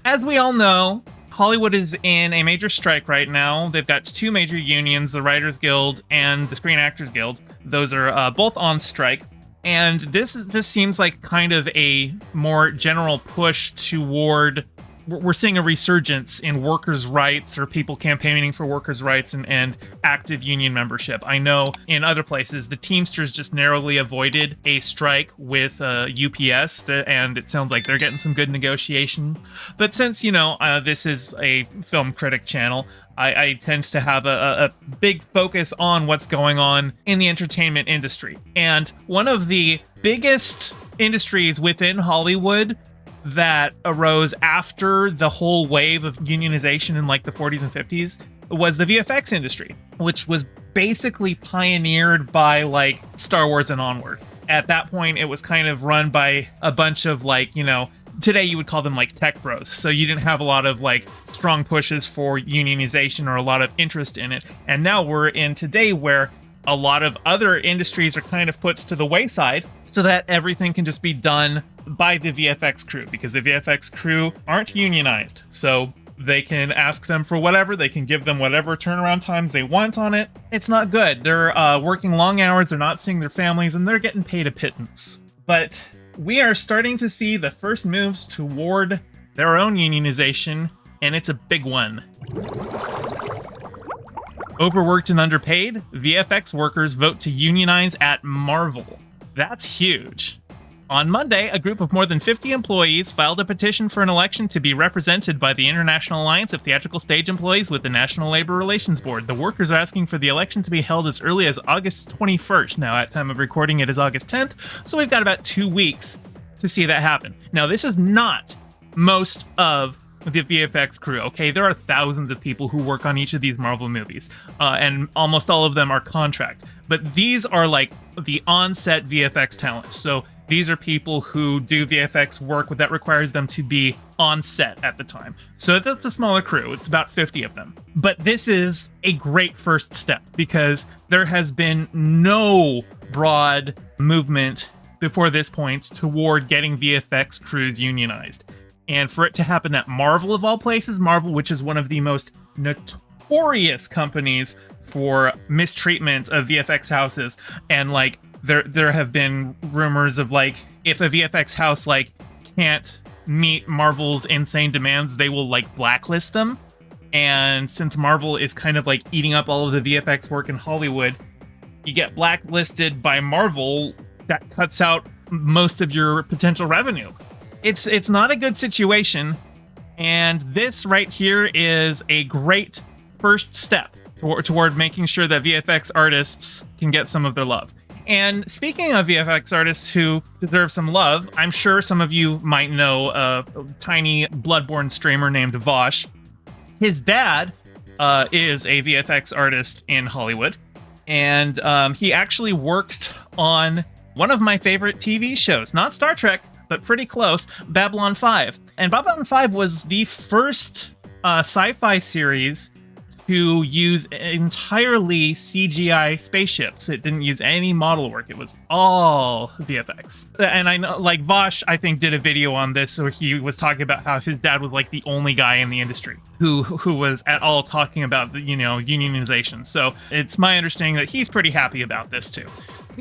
as we all know, Hollywood is in a major strike right now. They've got two major unions, the Writers Guild and the Screen Actors Guild. Those are both on strike. And this just seems like kind of a more general push toward... We're seeing a resurgence in workers' rights, or people campaigning for workers' rights and active union membership. I know in other places, the Teamsters just narrowly avoided a strike with UPS, and it sounds like they're getting some good negotiations. But since, this is a film critic channel, I tend to have a big focus on what's going on in the entertainment industry. And one of the biggest industries within Hollywood that arose after the whole wave of unionization in like the 40s and 50s was the VFX industry, which was basically pioneered by like Star Wars and onward. At that point, it was kind of run by a bunch of like, today you would call them like tech bros. So you didn't have a lot of like strong pushes for unionization or a lot of interest in it. And now we're in today where a lot of other industries are kind of put to the wayside so that everything can just be done by the VFX crew, because the VFX crew aren't unionized. So they can ask them for whatever, they can give them whatever turnaround times they want on it. It's not good. They're working long hours, they're not seeing their families, and they're getting paid a pittance. But we are starting to see the first moves toward their own unionization, and it's a big one. Overworked and underpaid, VFX workers vote to unionize at Marvel. That's huge. On Monday, a group of more than 50 employees filed a petition for an election to be represented by the International Alliance of Theatrical Stage Employees with the National Labor Relations Board. The workers are asking for the election to be held as early as August 21st. Now, at time of recording, it is August 10th, so we've got about 2 weeks to see that happen. Now, this is not most of the VFX crew, okay? There are thousands of people who work on each of these Marvel movies, and almost all of them are contract. But these are like the on-set VFX talent. So these are people who do VFX work that requires them to be on set at the time. So that's a smaller crew. It's about 50 of them. But this is a great first step because there has been no broad movement before this point toward getting VFX crews unionized. And for it to happen at Marvel of all places, Marvel, which is one of the most notorious companies for mistreatment of VFX houses, and like there have been rumors of like if a VFX house like can't meet Marvel's insane demands, they will like blacklist them. And since Marvel is kind of like eating up all of the VFX work in Hollywood, you get blacklisted by Marvel, that cuts out most of your potential revenue. It's not a good situation, and this right here is a great first step toward making sure that VFX artists can get some of their love. And speaking of VFX artists who deserve some love, I'm sure some of you might know a tiny Bloodborne streamer named Vosh. His dad is a VFX artist in Hollywood, and he actually worked on one of my favorite TV shows, not Star Trek, but pretty close, Babylon 5. And Babylon 5 was the first sci-fi series to use entirely CGI spaceships. It didn't use any model work. It was all VFX. And I know, like, Vosh, I think, did a video on this where he was talking about how his dad was, like, the only guy in the industry who was at all talking about, unionization. So it's my understanding that he's pretty happy about this, too.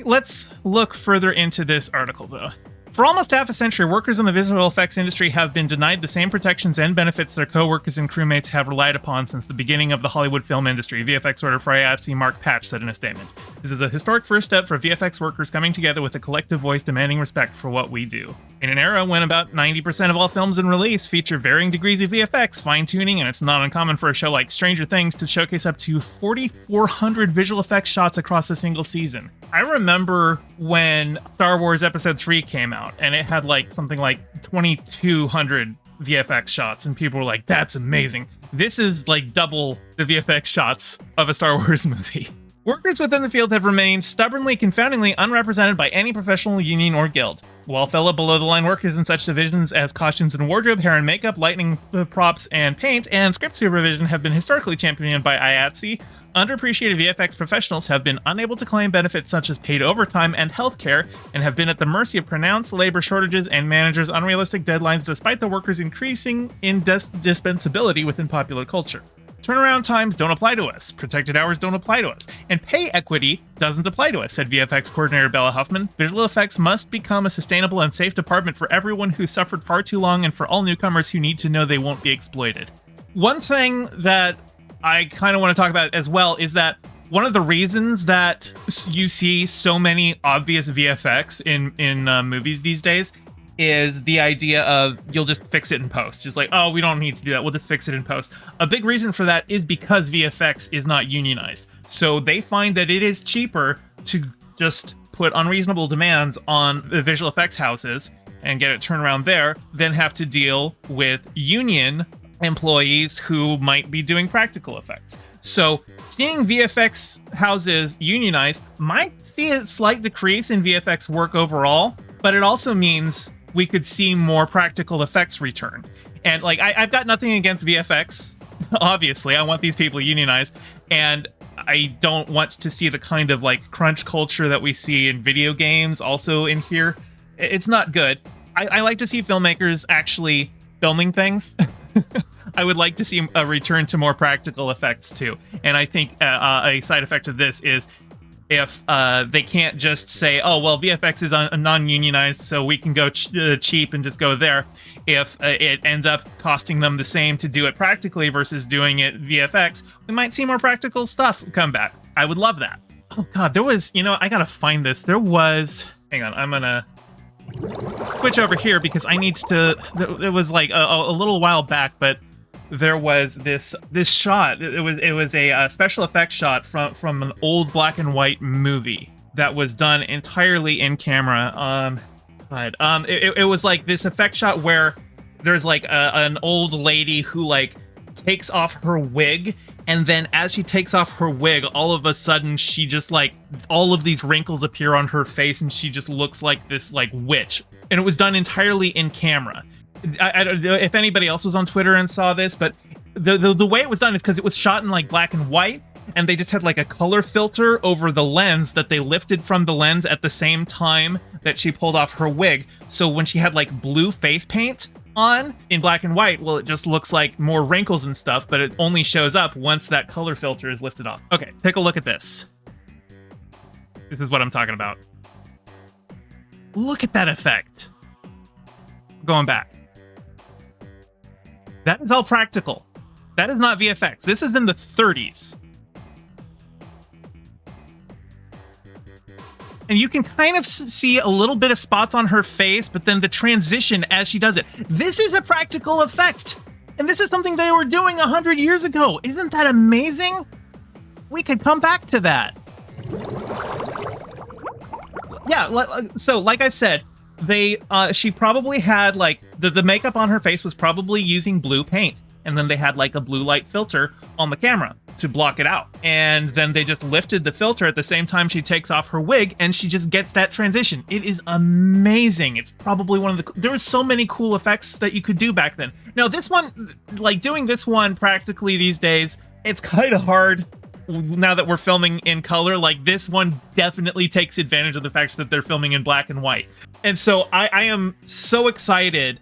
Let's look further into this article, though. For almost half a century, workers in the visual effects industry have been denied the same protections and benefits their co-workers and crewmates have relied upon since the beginning of the Hollywood film industry, VFX writer Friatzi Mark Patch said in a statement. This is a historic first step for VFX workers coming together with a collective voice demanding respect for what we do. In an era when about 90% of all films in release feature varying degrees of VFX, fine-tuning, and it's not uncommon for a show like Stranger Things to showcase up to 4,400 visual effects shots across a single season. I remember when Star Wars Episode 3 came out, and it had like something like 2,200 VFX shots, and people were like, that's amazing. This is like double the VFX shots of a Star Wars movie. Workers within the field have remained stubbornly, confoundingly unrepresented by any professional union or guild. While fellow below-the-line workers in such divisions as costumes and wardrobe, hair and makeup, lighting, props, and paint, and script supervision have been historically championed by IATSE, Underappreciated VFX professionals have been unable to claim benefits such as paid overtime and healthcare, and have been at the mercy of pronounced labor shortages and managers' unrealistic deadlines despite the workers' increasing indispensability within popular culture. Turnaround times don't apply to us, protected hours don't apply to us, and pay equity doesn't apply to us, said VFX coordinator Bella Huffman. Visual effects must become a sustainable and safe department for everyone who suffered far too long and for all newcomers who need to know they won't be exploited. One thing that I kind of want to talk about as well is that one of the reasons that you see so many obvious VFX in movies these days is the idea of you'll just fix it in post. Just like, oh, we don't need to do that. We'll just fix it in post. A big reason for that is because VFX is not unionized. So they find that it is cheaper to just put unreasonable demands on the visual effects houses and get it turned around there than have to deal with union employees who might be doing practical effects. So seeing VFX houses unionized might see a slight decrease in VFX work overall, but it also means we could see more practical effects return. And like, I've got nothing against VFX. Obviously, I want these people unionized, and I don't want to see the kind of like crunch culture that we see in video games also in here. It's not good. I like to see filmmakers actually filming things. I would like to see a return to more practical effects too. And I think a side effect of this is if they can't just say, oh, well, VFX is non-unionized, so we can go cheap and just go there. If it ends up costing them the same to do it practically versus doing it VFX, we might see more practical stuff come back. I would love that. Oh, God, there was, I got to find this. There was, hang on, I'm going to switch over here because I need to, it was like a little while back, but there was this shot. It was a special effects shot from an old black and white movie that was done entirely in camera. It was like this effect shot where there's like an old lady who like takes off her wig, and then as she takes off her wig, all of a sudden she just like all of these wrinkles appear on her face, and she just looks like this like witch. And it was done entirely in camera. I don't know if anybody else was on Twitter and saw this, but the way it was done is because it was shot in like black and white, and they just had like a color filter over the lens that they lifted from the lens at the same time that she pulled off her wig. So when she had like blue face paint on in black and white, well, it just looks like more wrinkles and stuff, but it only shows up once that color filter is lifted off. Okay, take a look at this. This is what I'm talking about. Look at that effect. Going back. That is all practical. That is not VFX. This is in the 30s. And you can kind of see a little bit of spots on her face, but then the transition as she does it. This is a practical effect. And this is something they were doing 100 years ago. Isn't that amazing? We could come back to that. Yeah, so like I said, she probably had like the makeup on her face was probably using blue paint, and then they had like a blue light filter on the camera to block it out, and then they just lifted the filter at the same time she takes off her wig, and she just gets that transition. It is amazing. It's probably one of the there was so many cool effects that you could do back then. Now this one, like doing this one practically these days, it's kind of hard now that we're filming in color. Like this one definitely takes advantage of the fact that they're filming in black and white. And so I am so excited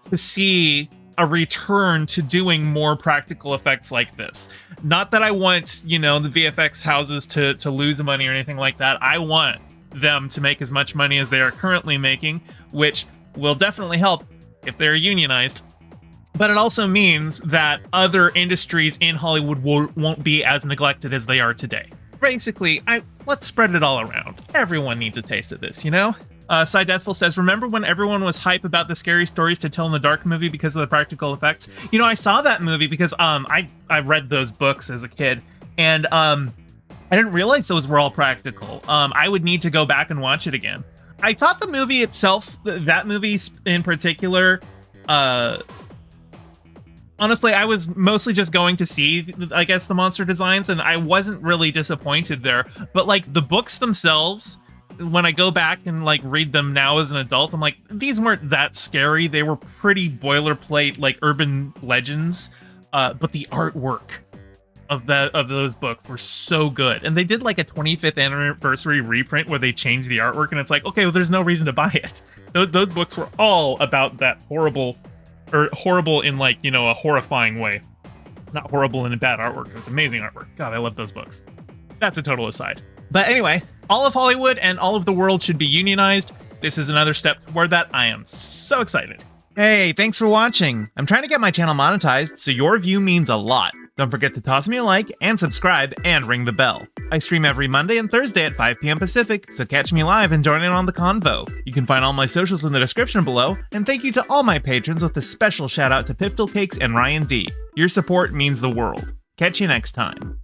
to see a return to doing more practical effects like this. Not that I want, the VFX houses to lose money or anything like that. I want them to make as much money as they are currently making, which will definitely help if they're unionized. But it also means that other industries in Hollywood won't be as neglected as they are today. Basically, let's spread it all around. Everyone needs a taste of this, Cy Deathful says, remember when everyone was hype about the Scary Stories to Tell in the Dark movie because of the practical effects? I saw that movie because I read those books as a kid, and I didn't realize those were all practical. I would need to go back and watch it again. I thought the movie itself, that movie in particular, honestly, I was mostly just going to see, I guess, the monster designs, and I wasn't really disappointed there. But like the books themselves, when I go back and like read them now as an adult, I'm like, these weren't that scary. They were pretty boilerplate, like urban legends. But the artwork of those books were so good. And they did like a 25th anniversary reprint where they changed the artwork, and it's like, okay, well, there's no reason to buy it. Those books were all about that horrible in like, you know, a horrifying way. Not horrible in a bad artwork. It was amazing artwork. God, I love those books. That's a total aside. But anyway, all of Hollywood and all of the world should be unionized. This is another step toward that. I am so excited. Hey, thanks for watching. I'm trying to get my channel monetized, so your view means a lot. Don't forget to toss me a like and subscribe and ring the bell. I stream every Monday and Thursday at 5 p.m. Pacific, so catch me live and join in on the convo. You can find all my socials in the description below, and thank you to all my patrons with a special shout out to Piftle Cakes and Ryan D. Your support means the world. Catch you next time.